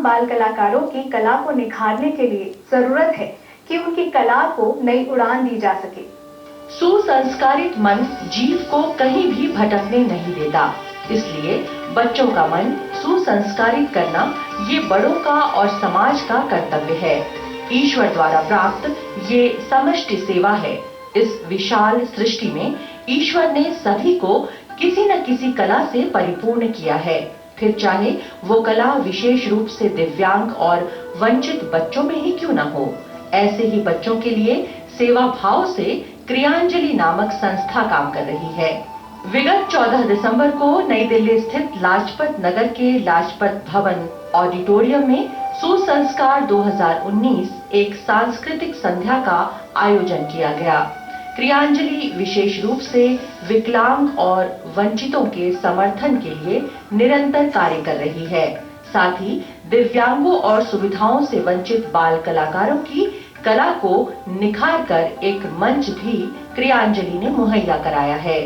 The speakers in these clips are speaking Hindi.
बाल कलाकारों की कला को निखारने के लिए जरूरत है कि उनकी कला को नई उड़ान दी जा सके। सुसंस्कारित मन जीव को कहीं भी भटकने नहीं देता, इसलिए बच्चों का मन सुसंस्कारित करना ये बड़ों का और समाज का कर्तव्य है। ईश्वर द्वारा प्राप्त ये समष्टि सेवा है। इस विशाल सृष्टि में ईश्वर ने सभी को किसी न किसी कला से परिपूर्ण किया है, फिर चाहे वो कला विशेष रूप से दिव्यांग और वंचित बच्चों में ही क्यों न हो। ऐसे ही बच्चों के लिए सेवा भाव से क्रियांजलि नामक संस्था काम कर रही है। विगत 14 दिसंबर को नई दिल्ली स्थित लाजपत नगर के लाजपत भवन ऑडिटोरियम में सुसंस्कार 2019 एक सांस्कृतिक संध्या का आयोजन किया गया। क्रियांजलि विशेष रूप से विकलांग और वंचितों के समर्थन के लिए निरंतर कार्य कर रही है। साथ ही दिव्यांगों और सुविधाओं से वंचित बाल कलाकारों की कला को निखार कर एक मंच भी क्रियांजलि ने मुहैया कराया है।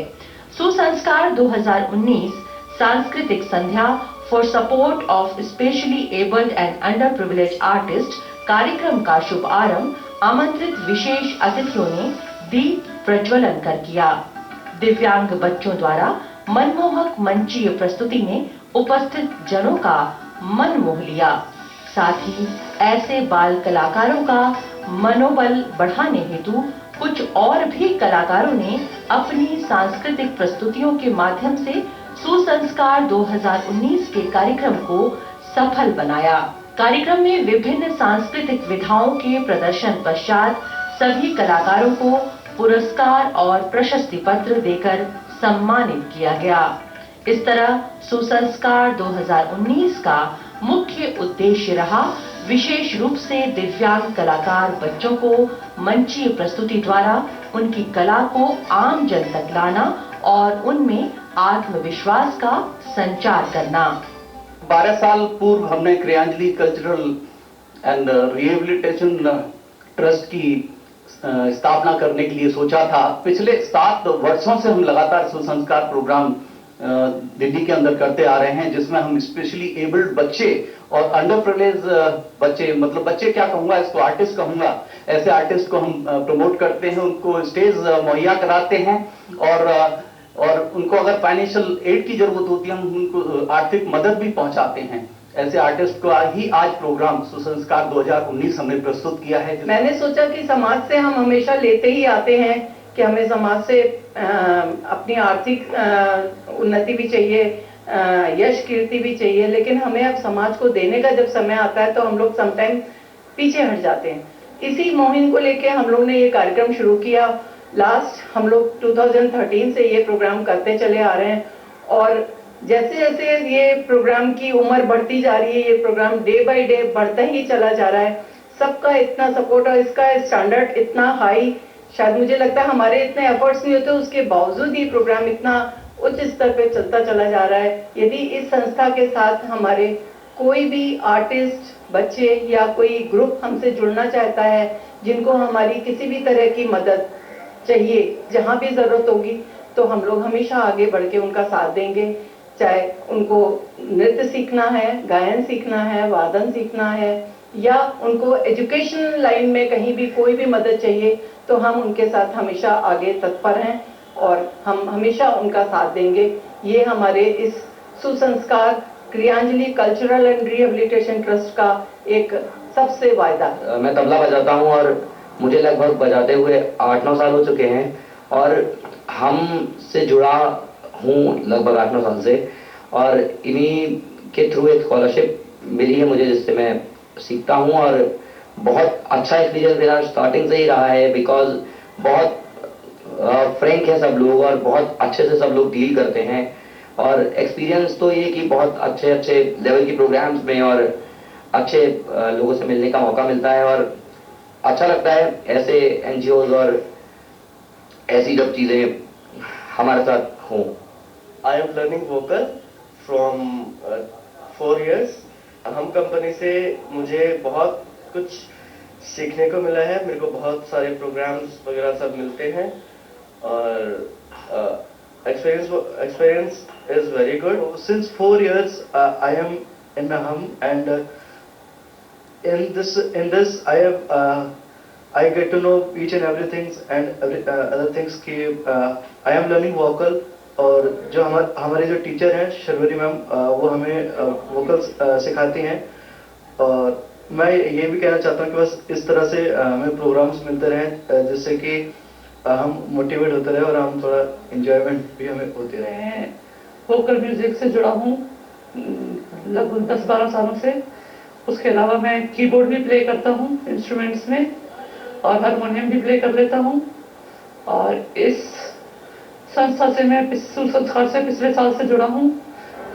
सुसंस्कार 2019 सांस्कृतिक संध्या for support of specially abled and under privilege artist कार्यक्रम का शुभारंभ आमंत्रित विशेष अतिथियों ने दीप प्रज्वलन कर किया। दिव्यांग बच्चों द्वारा मनमोहक मंचीय प्रस्तुति ने उपस्थित जनों का मन मोह लिया। साथ ही ऐसे बाल कलाकारों का मनोबल बढ़ाने हेतु कुछ और भी कलाकारों ने अपनी सांस्कृतिक प्रस्तुतियों के माध्यम से सुसंस्कार 2019 के कार्यक्रम को सफल बनाया। कार्यक्रम में विभिन्न सांस्कृतिक विधाओं के प्रदर्शन पश्चात सभी कलाकारों को पुरस्कार और प्रशस्ति पत्र देकर सम्मानित किया गया। इस तरह सुसंस्कार 2019 का मुख्य उद्देश्य रहा विशेष रूप से दिव्यांग कलाकार बच्चों को मंचीय प्रस्तुति द्वारा उनकी कला को आम जन तक लाना और उनमें आत्मविश्वास का संचार करना। 12 साल पूर्व हमने क्रियांजलि कल्चरल एंड रिहेबिलिटेशन ट्रस्ट की स्थापना करने के लिए सोचा था। पिछले 7 वर्षों से हम लगातार सुसंस्कार प्रोग्राम दिल्ली के अंदर करते आ रहे हैं, जिसमें हम स्पेशली एबल्ड बच्चे और अंडर प्रिविलेज बच्चे, मतलब बच्चे क्या कहूंगा, इसको आर्टिस्ट कहूंगा, ऐसे आर्टिस्ट को हम प्रमोट करते हैं, उनको स्टेज मुहैया कराते हैं और उनको अगर फाइनेंशियल एड की जरूरत होती है हम उनको आर्थिक मदद भी पहुंचाते हैं। ऐसे आर्टिस्ट को ही आज प्रोग्राम सुसंस्कार 2019 हमने प्रस्तुत किया है। मैंने सोचा कि समाज से हम हमेशा लेते ही आते हैं कि हमें समाज से अपनी आर्थिक उन्नति भी चाहिए, यश कीर्ति भी चाहिए, लेकिन हमें अब समाज को देने का जब समय आता है तो हम लोग समटाइम पीछे हट जाते हैं। इसी मुहिम को लेके हम लोग ने ये कार्यक्रम शुरू किया। लास्ट हम लोग 2013 से ये प्रोग्राम करते चले आ रहे हैं और जैसे जैसे ये प्रोग्राम की उम्र बढ़ती जा रही है, ये प्रोग्राम डे बाय डे बढ़ता ही चला जा रहा है। सबका इतना सपोर्ट और इसका स्टैंडर्ड इतना हाई, शायद मुझे लगता है हमारे इतने एफर्ट्स नहीं होते, उसके बावजूद ये प्रोग्राम इतना उच्च स्तर पे चलता चला जा रहा है। यदि इस संस्था के साथ हमारे कोई भी आर्टिस्ट, बच्चे या कोई ग्रुप हमसे जुड़ना चाहता है, जिनको हमारी किसी भी तरह की मदद चाहिए, जहां भी जरूरत होगी, तो हम लोग हमेशा आगे बढ़ के उनका साथ देंगे। चाहे उनको नृत्य सीखना है, गायन सीखना है, वादन सीखना है, या उनको एजुकेशन लाइन में कहीं भी कोई भी मदद चाहिए, तो हम उनके साथ हमेशा आगे तत्पर हैं और हम हमेशा उनका साथ देंगे। ये हमारे इस सुसंस्कार क्रियांजलि कल्चरल एंड रिहेबिलिटेशन ट्रस्ट का एक सबसे वायदा। मैं तबला बजाता हूँ और मुझे लगभग बजाते हुए 8-9 साल हो चुके हैं और हम से जुड़ा हूँ लगभग 8-9 साल से और इन्हीं के थ्रू एक स्कॉलरशिप मिली है मुझे, जिससे मैं सीखता हूँ और बहुत अच्छा एक्सपीरियंस मेरा स्टार्टिंग से ही रहा है। बिकॉज बहुत फ्रैंक है सब लोग और बहुत अच्छे से सब लोग डील करते हैं और एक्सपीरियंस तो ये कि बहुत अच्छे अच्छे लेवल की प्रोग्राम्स में और अच्छे लोगों से मिलने का मौका मिलता है और अच्छा लगता है ऐसे एनजीओज और ऐसी जब चीज़ें हमारे साथ हों। I am learning vocal from 4 years. हम कंपनी से मुझे बहुत कुछ सीखने को मिला है। मेरे को बहुत सारे प्रोग्राम्स वगैरह सब मिलते हैं और experience is very good. Since 4 years I am in hum and in this I get to know each and everything and other things कि I am learning vocal, और जो हमारे जो टीचर हैं शर्वरी मैम, वो हमें वोकल्स सिखाती हैं। और मैं ये भी कहना चाहता हूँ कि बस इस तरह से हमें प्रोग्राम्स मिलते रहें जिससे कि हम मोटिवेट होते रहे और हम थोड़ा एंजॉयमेंट भी हमें होती रहे। मैं वोकल म्यूजिक से जुड़ा हूँ लगभग 10-12 सालों से। उसके अलावा मैं कीबोर्ड भी प्ले करता हूँ इंस्ट्रूमेंट्स में, और हारमोनियम भी प्ले कर लेता हूँ। और इस संस्था से मैं सुर संस्कार से पिछले साल से जुड़ा हूँ।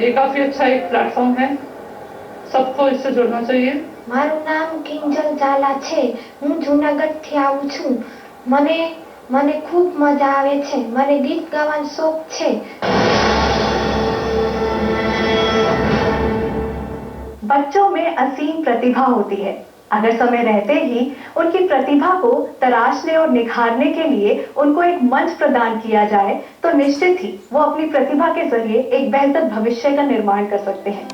ये काफ़ी अच्छा एक प्लेटफॉर्म है, सबको इससे जुड़ना चाहिए। મારું નામ કિંજલ ઝાલા છે। હું જૂનાગઢથી આવું છું। મને ખૂબ મજા આવે છે। મને ગીત ગાવાનો શોખ છે। बच्चों में असीम प्रतिभा होती है। अगर समय रहते ही उनकी प्रतिभा को तराशने और निखारने के लिए उनको एक मंच प्रदान किया जाए तो निश्चित ही वो अपनी प्रतिभा के जरिए एक बेहतर भविष्य का निर्माण कर सकते हैं।